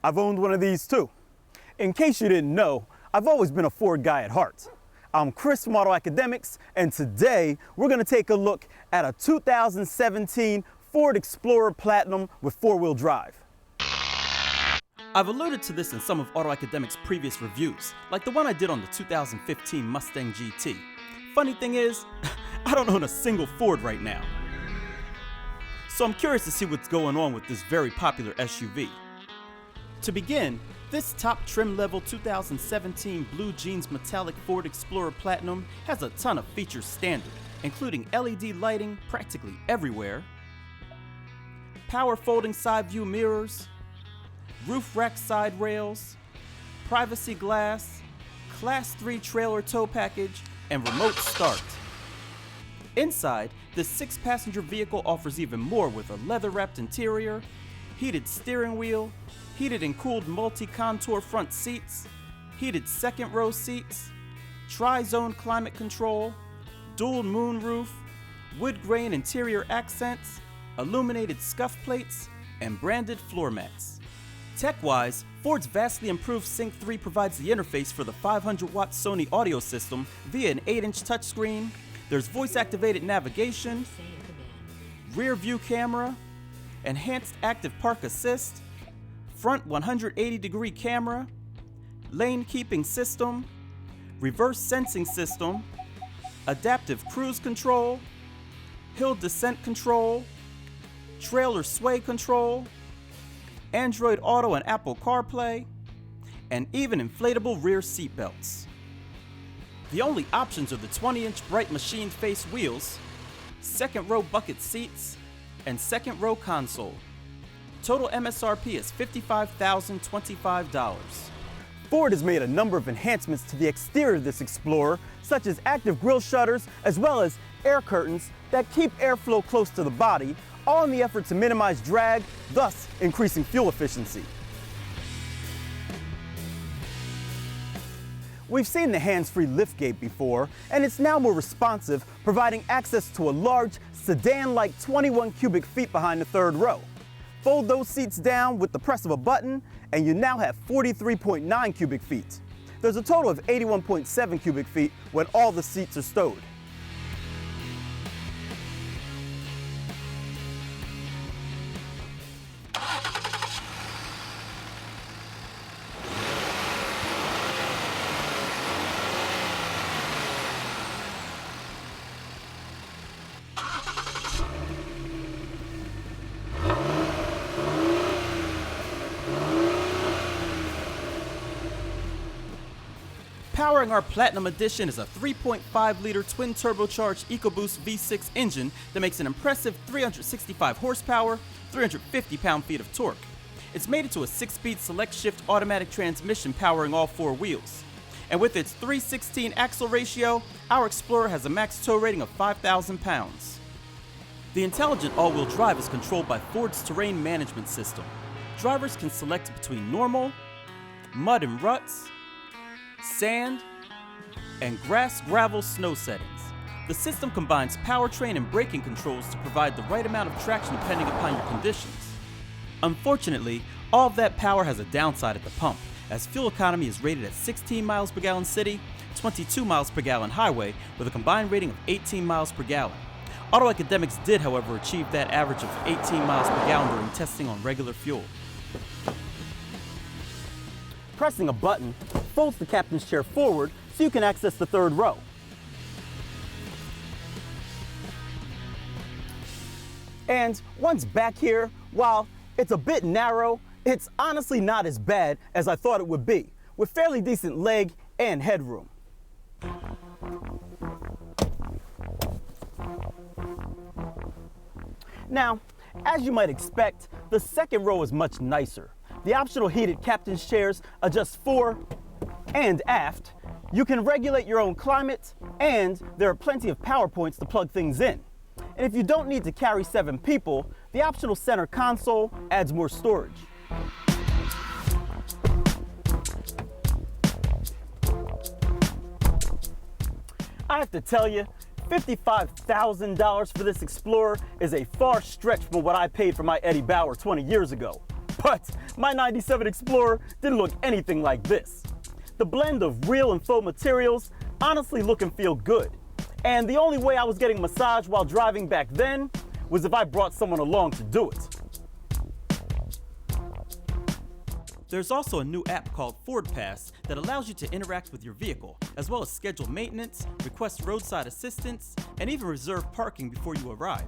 I've owned one of these too. In case you didn't know, I've always been a Ford guy at heart. I'm Chris from AutoAcademics, and today we're going to take a look at a 2017 Ford Explorer Platinum with four-wheel drive. I've alluded to this in some of AutoAcademics' previous reviews, like the one I did on the 2015 Mustang GT. Funny thing is, I don't own a single Ford right now. So I'm curious to see what's going on with this very popular SUV. To begin, this top trim level 2017 blue jeans metallic Ford Explorer Platinum has a ton of features standard, including LED lighting practically everywhere, power folding side view mirrors, roof rack side rails, privacy glass, class 3 trailer tow package, and remote start. Inside, this 6-passenger vehicle offers even more with a leather-wrapped interior, heated steering wheel, heated and cooled multi-contour front seats, heated second-row seats, tri-zone climate control, dual moonroof, wood grain interior accents, illuminated scuff plates, and branded floor mats. Tech-wise, Ford's vastly improved Sync 3 provides the interface for the 500-watt Sony audio system via an 8-inch touchscreen. There's voice-activated navigation, rear-view camera, enhanced active park assist, front 180-degree camera, lane-keeping system, reverse sensing system, adaptive cruise control, hill descent control, trailer sway control, Android Auto and Apple CarPlay, and even inflatable rear seat belts. The only options are the 20-inch bright machined face wheels, second-row bucket seats, and second-row console. Total M.S.R.P is $55,025. Ford has made a number of enhancements to the exterior of this Explorer, such as active grille shutters as well as air curtains that keep airflow close to the body, all in the effort to minimize drag, thus increasing fuel efficiency. We've seen the hands-free liftgate before, and it's now more responsive, providing access to a large sedan-like 21 cubic feet behind the third row. Fold those seats down with the press of a button, and you now have 43.9 cubic feet. There's a total of 81.7 cubic feet when all the seats are stowed. Powering our Platinum Edition is a 3.5-liter twin-turbocharged EcoBoost V6 engine that makes an impressive 365 horsepower, 350 pound-feet of torque. It's made into a 6-speed select-shift automatic transmission powering all four wheels. And with its 3:16 axle ratio, our Explorer has a max tow rating of 5,000 pounds. The intelligent all-wheel drive is controlled by Ford's terrain management system. Drivers can select between normal, mud and ruts, sand, and grass, gravel, snow settings. The system combines powertrain and braking controls to provide the right amount of traction depending upon your conditions. Unfortunately, all of that power has a downside at the pump, as fuel economy is rated at 16 miles per gallon city, 22 miles per gallon highway, with a combined rating of 18 miles per gallon. AutoAcademics did, however, achieve that average of 18 miles per gallon during testing on regular fuel. Pressing a button folds the captain's chair forward so you can access the third row. And once back here, while it's a bit narrow, it's honestly not as bad as I thought it would be, with fairly decent leg and headroom. Now, as you might expect, the second row is much nicer. The optional heated captain's chairs adjust fore and aft. You can regulate your own climate, and there are plenty of power points to plug things in. And if you don't need to carry 7 people, the optional center console adds more storage. I have to tell you, $55,000 for this Explorer is a far stretch from what I paid for my Eddie Bauer 20 years ago. But my 97 Explorer didn't look anything like this. The blend of real and faux materials honestly look and feel good. And the only way I was getting a massage while driving back then was if I brought someone along to do it. There's also a new app called Ford Pass that allows you to interact with your vehicle, as well as schedule maintenance, request roadside assistance, and even reserve parking before you arrive.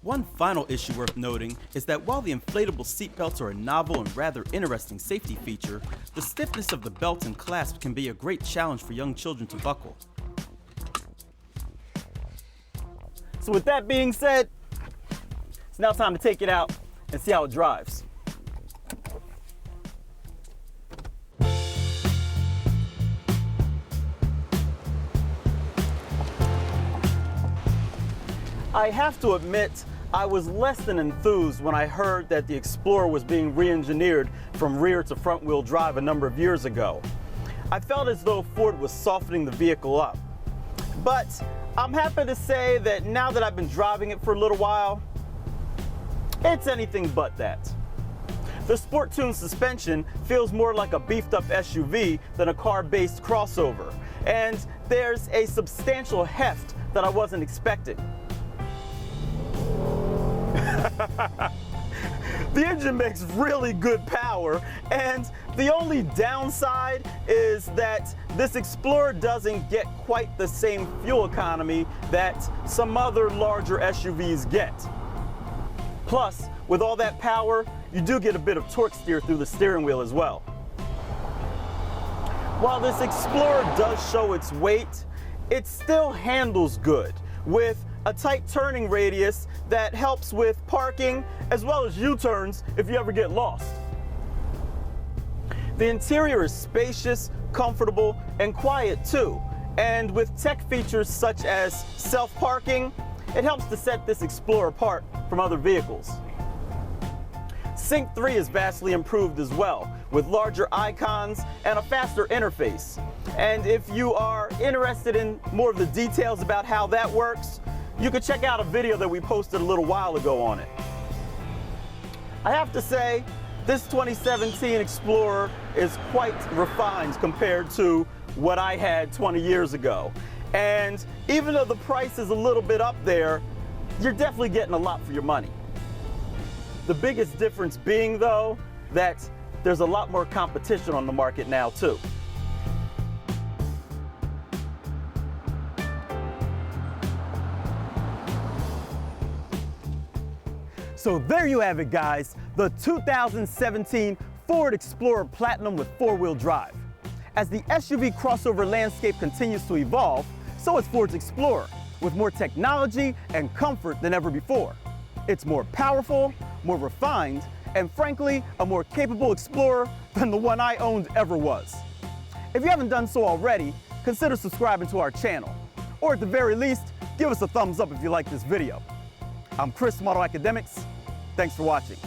One final issue worth noting is that while the inflatable seatbelts are a novel and rather interesting safety feature, the stiffness of the belt and clasp can be a great challenge for young children to buckle. So with that being said, it's now time to take it out and see how it drives. I have to admit, I was less than enthused when I heard that the Explorer was being re-engineered from rear to front-wheel drive a number of years ago. I felt as though Ford was softening the vehicle up. But I'm happy to say that now that I've been driving it for a little while, it's anything but that. The sport-tuned suspension feels more like a beefed-up SUV than a car-based crossover, and there's a substantial heft that I wasn't expecting. The engine makes really good power, and the only downside is that this Explorer doesn't get quite the same fuel economy that some other larger SUVs get. Plus, with all that power, you do get a bit of torque steer through the steering wheel as well. While this Explorer does show its weight, it still handles good, with a tight turning radius that helps with parking as well as U-turns if you ever get lost. The interior is spacious, comfortable, and quiet too. And with tech features such as self-parking, it helps to set this Explorer apart from other vehicles. Sync 3 is vastly improved as well, with larger icons and a faster interface. And if you are interested in more of the details about how that works, you can check out a video that we posted a little while ago on it. I have to say, this 2017 Explorer is quite refined compared to what I had 20 years ago. And even though the price is a little bit up there, you're definitely getting a lot for your money. The biggest difference being, though, that there's a lot more competition on the market now, too. So there you have it, guys, the 2017 Ford Explorer Platinum with four-wheel drive. As the SUV crossover landscape continues to evolve, so is Ford's Explorer, with more technology and comfort than ever before. It's more powerful, more refined, and frankly, a more capable Explorer than the one I owned ever was. If you haven't done so already, consider subscribing to our channel, or at the very least, give us a thumbs up if you like this video. I'm Chris from AutoAcademics. Thanks for watching.